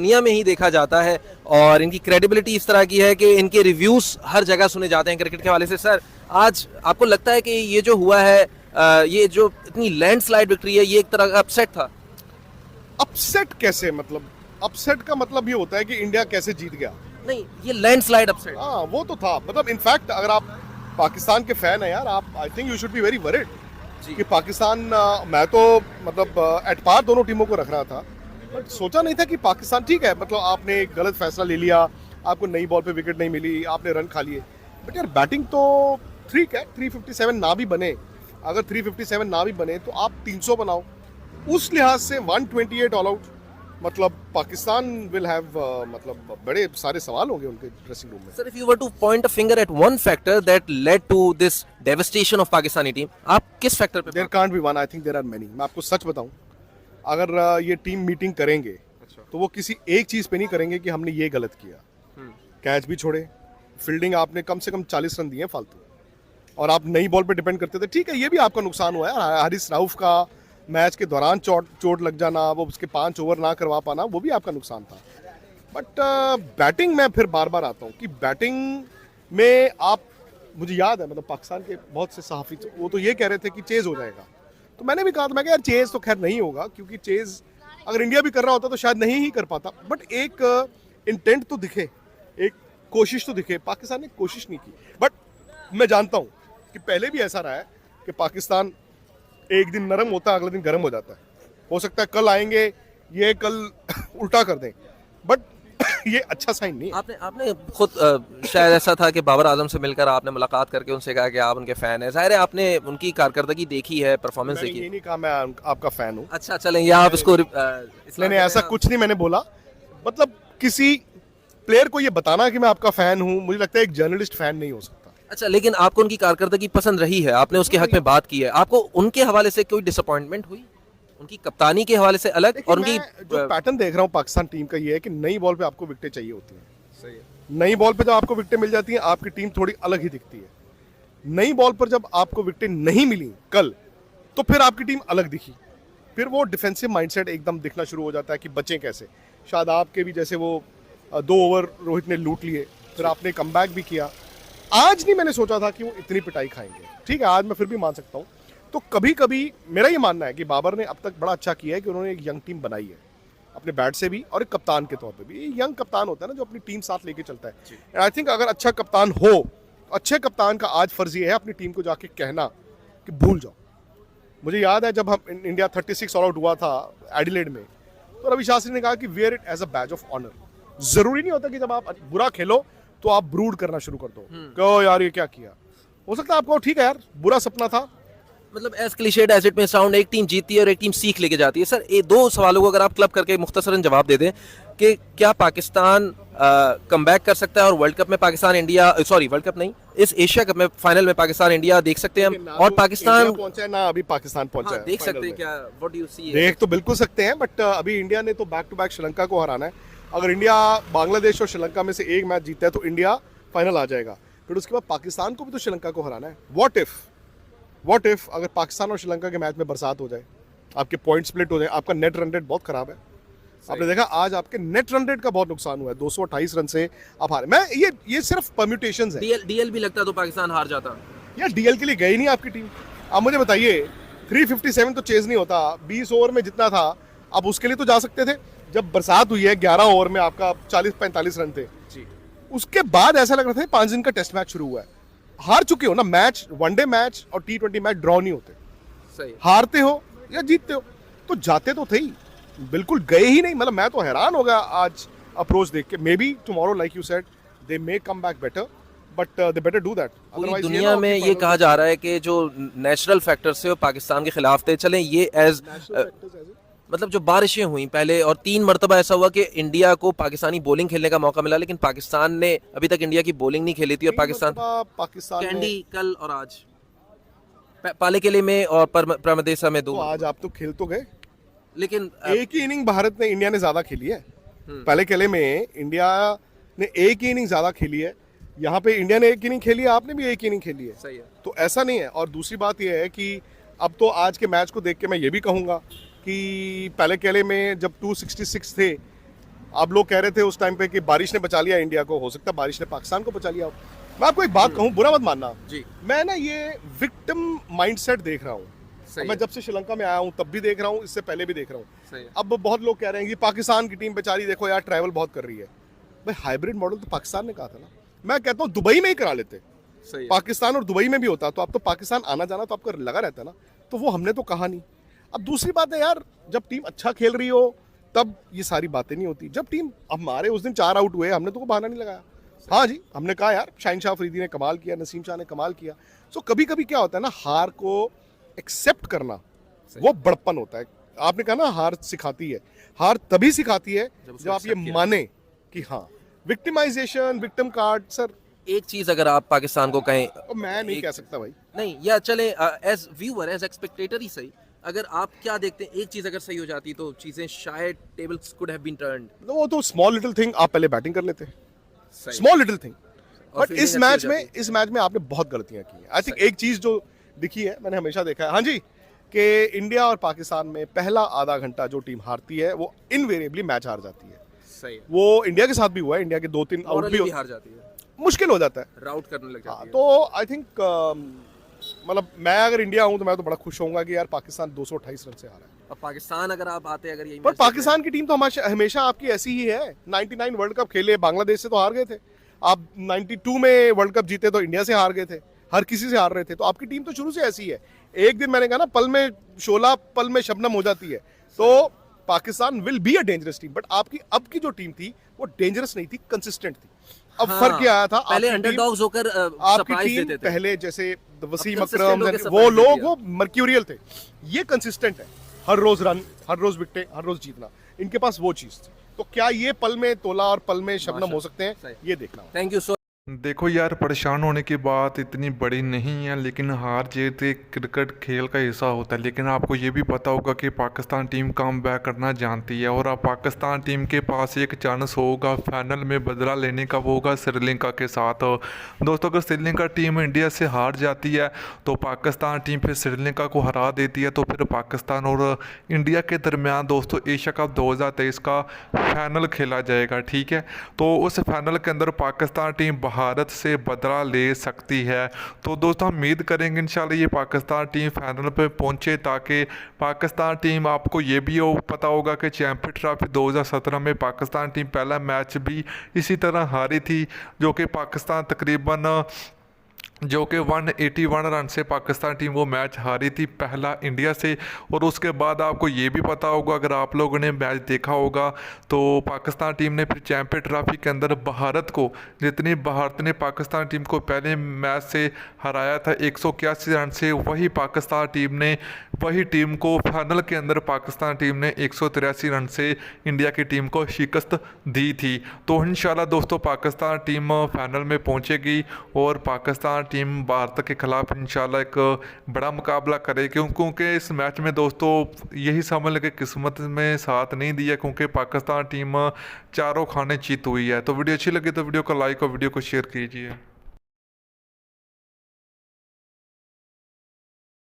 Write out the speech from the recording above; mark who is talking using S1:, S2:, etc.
S1: दुनिया में ही देखा जाता है और इनकी क्रेडिबिलिटी इस तरह की है कि इनके रिव्यूज हर जगह सुने जाते हैं क्रिकेट के हवाले से। सर, आज आपको लगता है कि ये जो हुआ है, ये जो इतनी लैंडस्लाइड विक्ट्री है, ये एक तरह का अपसेट था?
S2: अपसेट कैसे? मतलब अपसेट का मतलब ये होता है कि इंडिया कैसे जीत गया।
S1: नहीं, ये लैंडस्लाइड अपसेट।
S2: हाँ, वो तो था। मतलब इनफैक्ट अगर आप पाकिस्तान के फैन हैं यार, आप I think you should be very worried कि पाकिस्तान मैं तो मतलब एट पार दोनों टीमों को रख रहा था, बट सोचा नहीं था कि पाकिस्तान ठीक है। मतलब आपने एक गलत फैसला ले लिया, आपको नई बॉल पे विकेट नहीं मिली, आपने रन खा लिए, बट यार बैटिंग तो ठीक है। 357 ना भी बने, अगर 357 ना भी बने तो आप 300 बनाओ। उस लिहाज से 128 ऑल आउट, मतलब पाकिस्तान विल हैव मतलब बड़े सारे सवाल होंगे उनके ड्रेसिंग रूम में।
S1: Sir, if you were to point a finger at one factor that led to this devastation of Pakistani team, आप किस फैक्टर पे?
S2: There can't be one, I think there are many. मैं आपको सच बताऊं, अगर ये टीम मीटिंग करेंगे तो वो किसी एक चीज पे नहीं करेंगे कि हमने ये गलत किया। कैच भी छोड़े, फील्डिंग आपने कम से कम 40 रन दिए फालतू, और आप नई बॉल पे डिपेंड करते थे। ठीक है, ये भी आपका नुकसान हुआ है। हारिस राउफ का मैच के दौरान चोट लग जाना, वो उसके 5 ओवर ना करवा पाना, वो भी आपका नुकसान था। बट बैटिंग में फिर बार बार आता हूँ कि बैटिंग में आप, मुझे याद है मतलब पाकिस्तान के बहुत से सहाफ़ी वो तो ये कह रहे थे कि चेज हो जाएगा, तो मैंने भी कहा था, मैं यार चेज तो खैर नहीं होगा, क्योंकि चेज अगर इंडिया भी कर रहा होता तो शायद नहीं ही कर पाता। बट एक इंटेंट तो दिखे, एक कोशिश तो दिखे। पाकिस्तान ने कोशिश नहीं की। बट मैं जानता हूँ कि पहले भी ऐसा रहा है कि पाकिस्तान एक दिन नरम होता है, अगले दिन गर्म हो जाता है। हो सकता है कल आएंगे ये कल उल्टा कर दें, बट ये अच्छा साइन नहीं है।
S1: आपने खुद शायद ऐसा था कि बाबर आजम से मिलकर आपने मुलाकात करके उनसे कहा कि आप उनके फैन हैं। जाहिर है आपने उनकी कारकर्दगी देखी है, परफॉर्मेंस
S2: मैंने
S1: देखी
S2: ये
S1: है।
S2: नहीं कहा मैं आपका फैन हूँ।
S1: अच्छा, चलें, या आप इसको
S2: मैंने ऐसा कुछ नहीं मैंने बोला। मतलब किसी प्लेयर को ये बताना कि मैं आपका फैन हूँ, मुझे लगता है एक जर्नलिस्ट फैन नहीं हो सकता।
S1: अच्छा, लेकिन आपको उनकी कारकर्दगी पसंद रही है, आपने उसके हक में बात की है, आपको उनके हवाले से कोई डिसअपॉइंटमेंट हुई? उनकी कप्तानी के हवाले से अलग,
S2: देखिए,
S1: और उनकी
S2: मैं जो पैटर्न देख रहा हूँ पाकिस्तान टीम का, ये है कि नई बॉल पे आपको विकेटें चाहिए होती हैं। सही है। नई बॉल पे जब आपको विकेटें मिल जाती हैं, आपकी टीम थोड़ी अलग ही दिखती है। नई बॉल पर जब आपको विकेटें नहीं मिली कल, तो फिर आपकी टीम अलग दिखी। फिर वो डिफेंसिव माइंडसेट एकदम दिखना शुरू हो जाता है कि बचें कैसे। शायद आपके भी जैसे वो 2 ओवर रोहित ने लूट लिए, फिर आपने कमबैक भी किया। आज नहीं मैंने सोचा था कि वो इतनी पिटाई खाएंगे। ठीक है, आज मैं फिर भी मान सकता हूँ। तो कभी कभी मेरा ये मानना है कि बाबर ने अब तक बड़ा अच्छा किया है कि उन्होंने एक यंग टीम बनाई है, अपने बैट से भी और एक कप्तान के तौर पे भी। यंग कप्तान होता है ना जो अपनी टीम साथ लेके चलता है। एंड आई थिंक अगर अच्छा कप्तान हो, अच्छे कप्तान का आज फर्ज ये है अपनी टीम को जाके कहना कि भूल जाओ। मुझे याद है जब हम इंडिया 36 ऑल आउट हुआ था एडिलेड में, तो रवि शास्त्री ने कहा कि wear it as a badge of honour. जरूरी नहीं होता कि जब आप बुरा खेलो तो आप ब्रूड करना शुरू कर दो कि ओ यार ये क्या किया। हो सकता है आपको ठीक है यार, बुरा सपना था।
S1: मतलब एज क्लीशेड एज इट में साउंड, एक टीम जीतती है और एक टीम सीख लेके जाती है। सर, ये दो सवालों को अगर आप क्लब करके मुख्तसरन जवाब दे दें कि क्या पाकिस्तान कमबैक कर सकता है और वर्ल्ड कप में Pakistan India, sorry world cup नहीं, इस एशिया कप में फाइनल में पाकिस्तान इंडिया देख सकते हैं हम, और पाकिस्तान
S2: पहुंचा है ना, अभी पाकिस्तान पहुंचा है।
S1: देख सकते हैं क्या? What do you see?
S2: देख तो बिल्कुल सकते हैं, बट अभी इंडिया ने तो बैक टू बैक श्रीलंका को हराना है। अगर इंडिया बांग्लादेश और श्रीलंका में से एक मैच जीतता है तो इंडिया फाइनल आ जाएगा। फिर उसके बाद पाकिस्तान को भी तो श्रीलंका को हराना है। व्हाट इफ अगर पाकिस्तान और श्रीलंका के मैच में बरसात हो जाए, आपके पॉइंट स्प्लिट हो जाए, आपका नेट रन रेट बहुत खराब है। आपने देखा आज आपके नेट रन रेट का बहुत नुकसान हुआ है, 228 रन से आप हारे। मैं ये सिर्फ परम्यूटेशंस है।
S1: डीएल भी लगता तो पाकिस्तान हार जाता।
S2: यार डीएल के लिए गई नहीं आपकी टीम। अब मुझे बताइए, 357 तो चेज नहीं होता। 20 ओवर में जितना था आप उसके लिए तो जा सकते थे। जब बरसात हुई है 11 ओवर में आपका 40-45 रन थे जी। उसके बाद ऐसा लग रहा था 5 दिन का टेस्ट मैच शुरू हुआ है। हार चुके हो ना मैच, वनडे मैच और T20 मैच ड्रॉ नहीं होते।
S1: सही।
S2: हारते हो या जीतते हो, तो जाते तो थे ही, बिल्कुल गए ही नहीं। मतलब मैं तो हैरान हो गया आज अप्रोच देख के। May be tomorrow like you said they may come back better, but they better do that.
S1: पूरी दुनिया में ये कहा जा रहा है कि जो नेचुरल फैक्टर्स थे वो पाकिस्तान के खिलाफ थे। चलें, ये एज मतलब जो बारिशें हुई पहले, और 3 मरतबा ऐसा हुआ कि इंडिया को पाकिस्तानी बॉलिंग खेलने का मौका मिला, लेकिन पाकिस्तान ने अभी तक इंडिया की बॉलिंग नहीं खेली थी। और
S2: पाकिस्तान
S1: कैंडी कल और आज पाले किले में और परमदेसा में 2।
S2: तो आज आप तो खेल तो गए,
S1: लेकिन
S2: एक ही इनिंग भारत ने, इंडिया ने ज्यादा खेली है। पहले किले में इंडिया ने एक ही इनिंग ज्यादा खेली है। यहाँ पे इंडिया ने एक इनिंग खेली है, आपने भी एक इनिंग खेली है।
S1: सही है।
S2: तो ऐसा नहीं है। और दूसरी बात यह है कि अब तो आज के मैच को देख के मैं ये भी कहूँगा कि पहले केले में जब 266 थे आप लोग कह रहे थे उस टाइम पे कि बारिश ने बचा लिया इंडिया को, हो सकता है बारिश ने पाकिस्तान को बचा लिया हो। मैं आपको एक बात कहूँ, बुरा मत मानना
S1: जी
S2: मैं ना ये विक्टिम माइंडसेट देख रहा हूँ।
S1: सही
S2: मैं
S1: है,
S2: जब से श्रीलंका में आया हूँ तब भी देख रहा हूँ, इससे पहले भी देख रहा हूँ।
S1: सही है।
S2: अब बहुत लोग कह रहे हैं कि पाकिस्तान की टीम बेचारी देखो यार ट्रैवल बहुत कर रही है। भाई हाइब्रिड मॉडल तो पाकिस्तान ने कहा था ना, मैं कहता हूँ दुबई में ही करा लेते,
S1: सही है।
S2: पाकिस्तान और दुबई में भी होता तो आप तो पाकिस्तान आना जाना तो आपका लगा रहता ना, तो वो हमने तो कहा नहीं। अब दूसरी बात है यार, जब टीम अच्छा खेल रही हो तब ये सारी बातें नहीं होती। जब टीम, हमारे उस दिन 4 आउट हुए, हमने तो कोई बहाना नहीं लगाया। हाँ जी, हमने कहा यार शाहिन अफरीदी ने कमाल किया, नसीम शाह ने कमाल किया। सो कभी कभी क्या होता है ना, हार को एक्सेप्ट करना वो बड़प्पन होता है। आपने कहा ना हार सिखाती है, हार तभी सिखाती है
S1: उसको
S2: जब आप ये
S1: accept किया।
S2: माने कि हाँ विक्टिमाइजेशन, विक्टिम कार्ड सर,
S1: एक चीज अगर आप पाकिस्तान को कहें,
S2: मैं नहीं
S1: एक-
S2: कह सकता भाई।
S1: नहीं या चले एज व्यूअर एज एक्सपेक्टेटर ही सही, अगर आप क्या देखते हैं एक चीज अगर सही हो जाती तो चीजें शायद tables could have been turned.
S2: वो तो स्मॉल लिटिल थिंग, आप पहले बैटिंग कर लेते,
S1: सही।
S2: Small little thing.
S1: और
S2: बट
S1: fielding
S2: इस
S1: अच्छी
S2: मैच
S1: हो
S2: में,
S1: जाती।
S2: इस मैच में आपने बहुत गलतियां की हैं। आई थिंक
S1: सही।
S2: एक चीज जो दिखी है, मैंने हमेशा देखा है, हाँ जी, कि इंडिया और पाकिस्तान में पहला आधा घंटा जो टीम हारती है वो इनवेरिएबली मैच हार जाती है।
S1: सही है।
S2: वो इंडिया के साथ भी हुआ है, इंडिया के 2-3 आउट
S1: Morally
S2: भी
S1: भी हार जाती है,
S2: मुश्किल हो जाता है।
S1: राउट करने लग जाती है।
S2: तो आई थिंक मतलब मैं अगर इंडिया हूं तो मैं तो बड़ा खुश होऊंगा कि यार पाकिस्तान 228 रन से हारा है।
S1: अब पाकिस्तान अगर आप आते अगर यही
S2: पर
S1: मैच देख रहे
S2: पाकिस्तान की टीम तो हमेशा हमेशा आपकी ऐसी ही है। 99 वर्ल्ड कप खेले, बांग्लादेश से तो हार गए थे आप, 92 में वर्ल्ड कप जीते तो इंडिया से हार गए थे, हर किसी से हार रहे थे। तो आपकी टीम तो शुरू से ऐसी है। एक दिन मैंने कहा ना, पल में शोला पल में शबनम हो जाती है। तो Pakistan will be a dangerous team, but आपकी अब की जो टीम थी वो डेंजरस नहीं थी, कंसिस्टेंट थी। अब
S1: हाँ,
S2: फर्क क्या आया था,
S1: पहले
S2: आपकी टीम,
S1: अंडरडॉग्स होकर
S2: आपकी
S1: सरप्राइज
S2: टीम
S1: देते थे।
S2: पहले जैसे वसीम
S1: consistent
S2: अकरम
S1: होके
S2: वो
S1: surprise
S2: लोग
S1: देती है।
S2: वो मर्क्यूरियल थे, ये कंसिस्टेंट है, हर रोज रन, हर रोज विकेट, हर रोज जीतना, इनके पास वो चीज थी। तो क्या ये पल में तोला और पल में शबनम हो सकते हैं,
S1: सही।
S2: ये देखना होगा।
S1: थैंक यू सो
S3: देखो यार, परेशान होने की बात इतनी बड़ी नहीं है, लेकिन हार जीत एक क्रिकेट खेल का हिस्सा होता है। लेकिन आपको ये भी पता होगा कि पाकिस्तान टीम कम बैक करना जानती है, और अब पाकिस्तान टीम के पास एक चांस होगा फाइनल में बदला लेने का, वो होगा श्रीलंका के साथ। दोस्तों, अगर श्रीलंका टीम इंडिया से हार जाती है तो पाकिस्तान टीम फिर श्रीलंका को हरा देती है, तो फिर पाकिस्तान और इंडिया के दरमियान दोस्तों एशिया कप 2023 का फाइनल खेला जाएगा। ठीक है, तो उस फाइनल के अंदर पाकिस्तान टीम भारत से बदला ले सकती है। तो दोस्तों हम उम्मीद करेंगे इंशाल्लाह ये पाकिस्तान टीम फाइनल पे पहुंचे, ताकि पाकिस्तान टीम, आपको ये भी पता होगा कि चैंपियन ट्रॉफी 2017 में पाकिस्तान टीम पहला मैच भी इसी तरह हारी थी, जो कि पाकिस्तान तकरीबन 181 रन से पाकिस्तान टीम वो मैच हारी थी पहला इंडिया से। और उसके बाद आपको ये भी पता होगा, अगर आप लोगों ने मैच देखा होगा, तो पाकिस्तान टीम ने फिर चैंपियन ट्रॉफी के अंदर भारत को, जितनी भारत ने पाकिस्तान टीम को पहले मैच से हराया था 181 रन से, वही पाकिस्तान टीम ने, वही टीम को फाइनल के अंदर पाकिस्तान टीम ने 183 रन से इंडिया की टीम को शिकस्त दी थी। तो इंशाल्लाह दोस्तों पाकिस्तान टीम फाइनल में पहुंचेगी और पाकिस्तान टीम भारत के खिलाफ इंशाल्लाह एक बड़ा मुकाबला करे, क्योंकि इस मैच में दोस्तों यही समझ लगे किस्मत में साथ नहीं दिया, क्योंकि पाकिस्तान टीम चारों खाने जीत हुई है। तो वीडियो अच्छी लगी तो वीडियो को लाइक और वीडियो को शेयर कीजिए।